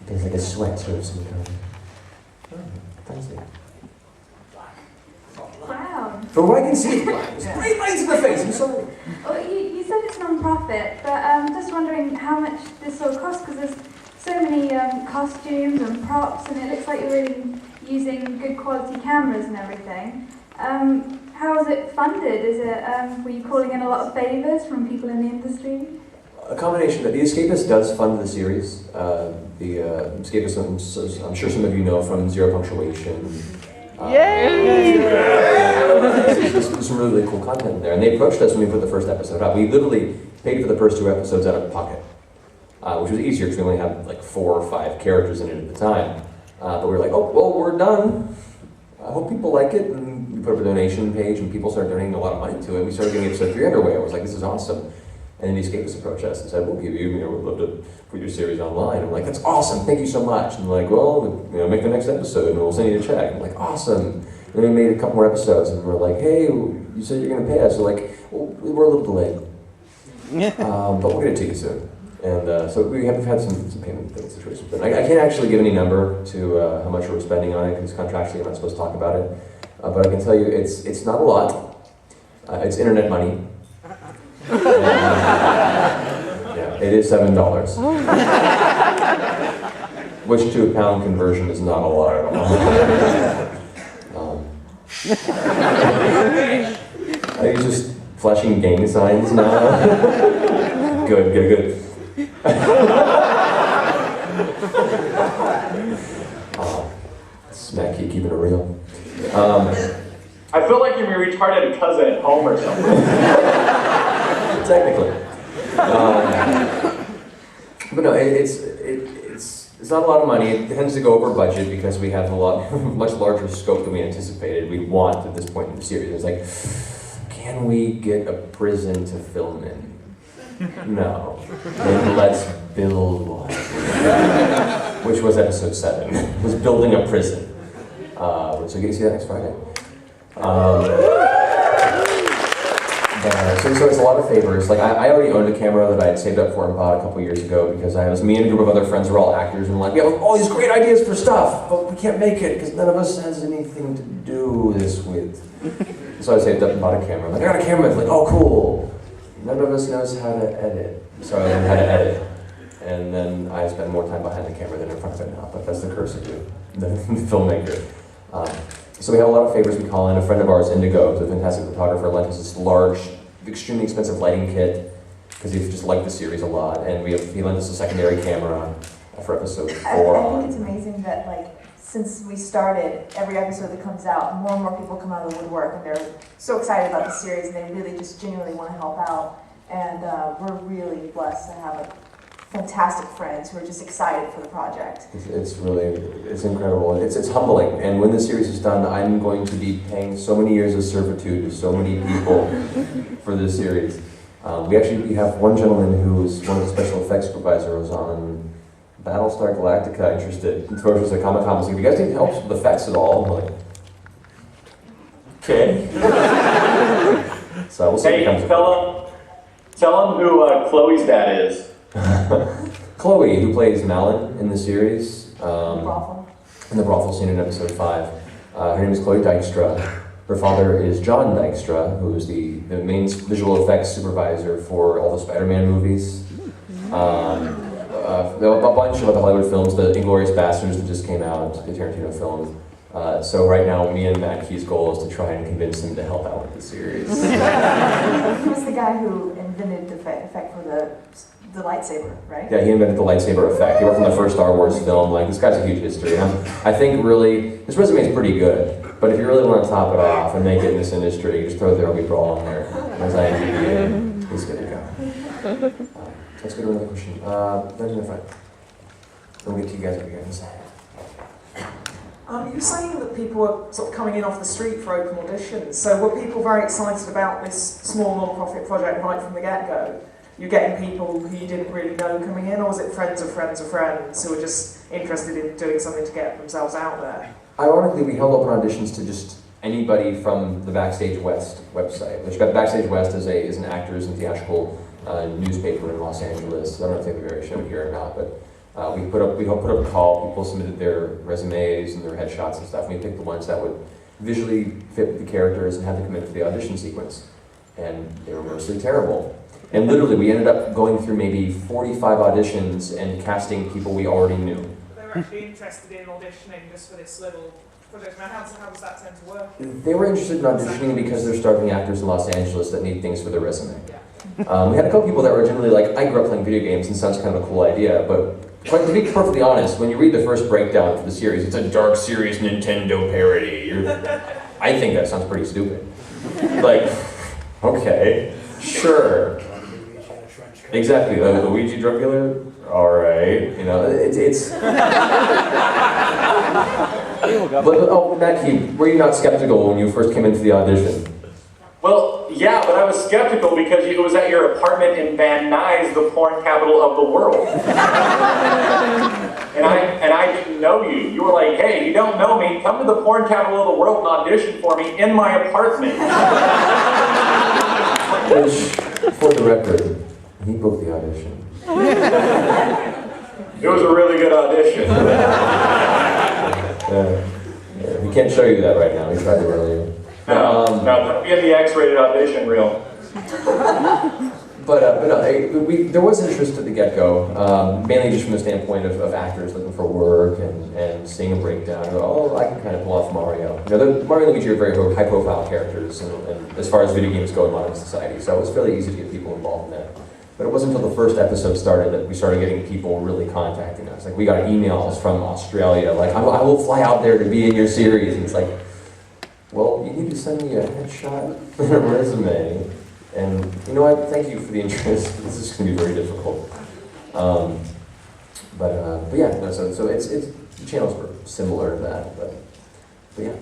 There's like a sweater of some kind. Oh, fancy. Wow. From what I can see, it's great lights in the face. I'm sorry. Well, you said it's non-profit, but I'm just wondering how much this all costs, because there's so many costumes and props, and it looks like you're really using good quality cameras and everything. How is it funded? Is it, were you calling in a lot of favors from people in the industry? A combination. The Escapist does fund the series. The Escapist, I'm sure some of you know from Zero Punctuation. Yay! There's some really cool content there. And they approached us when we put the first episode up. We literally paid for the first 2 episodes out of pocket, which was easier because we only had like 4 or 5 characters in it at the time. But we were like, oh, well, we're done. I hope people like it. And we put up a donation page and people started donating a lot of money to it. We started getting episode 3 underway. I was like, this is awesome. And then the Escapists approached us and said, we'll give you, we'd love to put your series online. I'm like, that's awesome, thank you so much. And they're like, well, make the next episode and we'll send you a check. I'm like, awesome. And then we made a couple more episodes and we're like, hey, you said you're gonna pay us. They're like, well, we're a little delayed. But we'll get it to you soon. And so we've had some payment things situations. But I can't actually give any number to how much we're spending on it because contractually I'm not supposed to talk about it. But I can tell you it's not a lot. It's internet money. Yeah, it is $7. Which to a pound conversion is not a lot at all. Are you just flashing gang signs now? Good. Smack you, keeping it real. I feel like you're my retarded cousin at home or something. Technically. But no, it's not a lot of money. It tends to go over budget because we have much larger scope than we anticipated. We want at this point in the series. It's like, can we get a prison to film in? No. Then let's build one. Which was episode 7. Was building a prison. So you get to see that next Friday. So it's a lot of favors. Like I already owned a camera that I had saved up for and bought a couple years ago because I was me and a group of other friends were all actors and like we have all these great ideas for stuff, but we can't make it because none of us has anything to do this with. So I saved up and bought a camera. I'm like, I got a camera. It's like, oh cool. None of us knows how to edit. So I learned how to edit. And then I spend more time behind the camera than in front of it now, but that's the curse of you, the filmmaker. So we have a lot of favors we call in. A friend of ours, Indigo, who's a fantastic photographer, lent us this large, extremely expensive lighting kit because he just liked the series a lot. And he lent us a secondary camera for episode 4. I think it's amazing that, like, since we started, every episode that comes out, more and more people come out of the woodwork and they're so excited about the series and they really just genuinely want to help out. And we're really blessed to have fantastic friends who are just excited for the project. It's incredible. It's humbling. And when the series is done, I'm going to be paying so many years of servitude to so many people for this series. We have one gentleman who is one of the special effects supervisors on Battlestar Galactica interested. He approached us at Comic-Con and said, "Do you guys need help with effects at all?" I'm like, okay. So we'll see. Hey, tell him who Chloe's dad is. Chloe, who plays Malin in the series, Brothel. in the brothel scene in episode 5. Her name is Chloe Dykstra. Her father is John Dykstra, who is the main visual effects supervisor for all the Spider-Man movies. A bunch of other Hollywood films, the Inglourious Basterds that just came out, the Tarantino film. So right now, me and Matt Key's goal is to try and convince him to help out with the series. He was the guy who invented the effect for the lightsaber, right? Yeah, he invented the lightsaber effect. He worked on the first Star Wars film. Like, this guy's a huge history. I think really, his resume is pretty good. But if you really want to top it off and make it in this industry, you just throw There Will Be Brawl on there as IMDb, and he's good to go. Let's go to another question. There's in the front. We'll get to you guys over here in a second. You were saying that people were sort of coming in off the street for open auditions. So were people very excited about this small non-profit project right from the get-go? You're getting people who you didn't really know coming in, or was it friends of friends of friends who were just interested in doing something to get themselves out there? Ironically, we held open auditions to just anybody from the Backstage West website. Which got Backstage West is an actors and theatrical newspaper in Los Angeles. I don't know if they have a very show here or not, but We put up a call. People submitted their resumes and their headshots and stuff. And we picked the ones that would visually fit with the characters and have them come in for the audition sequence. And they were mostly terrible. And literally, we ended up going through maybe 45 auditions and casting people we already knew. They were actually interested in auditioning just for this little project. Now, how does that tend to work? They were interested in auditioning because they're starving actors in Los Angeles that need things for their resume. We had a couple people that were generally like, I grew up playing video games and sounds kind of a cool idea, but to be perfectly honest, when you read the first breakdown for the series, it's a dark, serious Nintendo parody. I think that sounds pretty stupid. Like, okay, sure. Exactly, the Luigi drug dealer? Alright, you know, it's... Oh, Mackie, were you not skeptical when you first came into the audition? Well, yeah, but I was skeptical because it was at your apartment in Van Nuys, the porn capital of the world. and I didn't know you. You were like, hey, you don't know me, come to the porn capital of the world and audition for me in my apartment. Which, for the record, he booked the audition. It was a really good audition. We can't show you that right now. We tried it earlier. No, don't be in the X-rated audition reel. But no, there was interest at the get-go, mainly just from the standpoint of actors looking for work and seeing a breakdown. Oh, I can kind of pull off Mario. You know, Mario and Luigi are very high-profile characters, and as far as video games go in modern society, so it was fairly easy to get people involved in that. But it wasn't until the first episode started that we started getting people really contacting us. Like, we got emails from Australia, like, I will fly out there to be in your series. And it's like, well, you need to send me a headshot and a resume. And you know what? Thank you for the interest. This is going to be very difficult. But yeah, no, so it's the channels were similar to that. But yeah,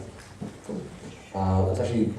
cool. Let's actually.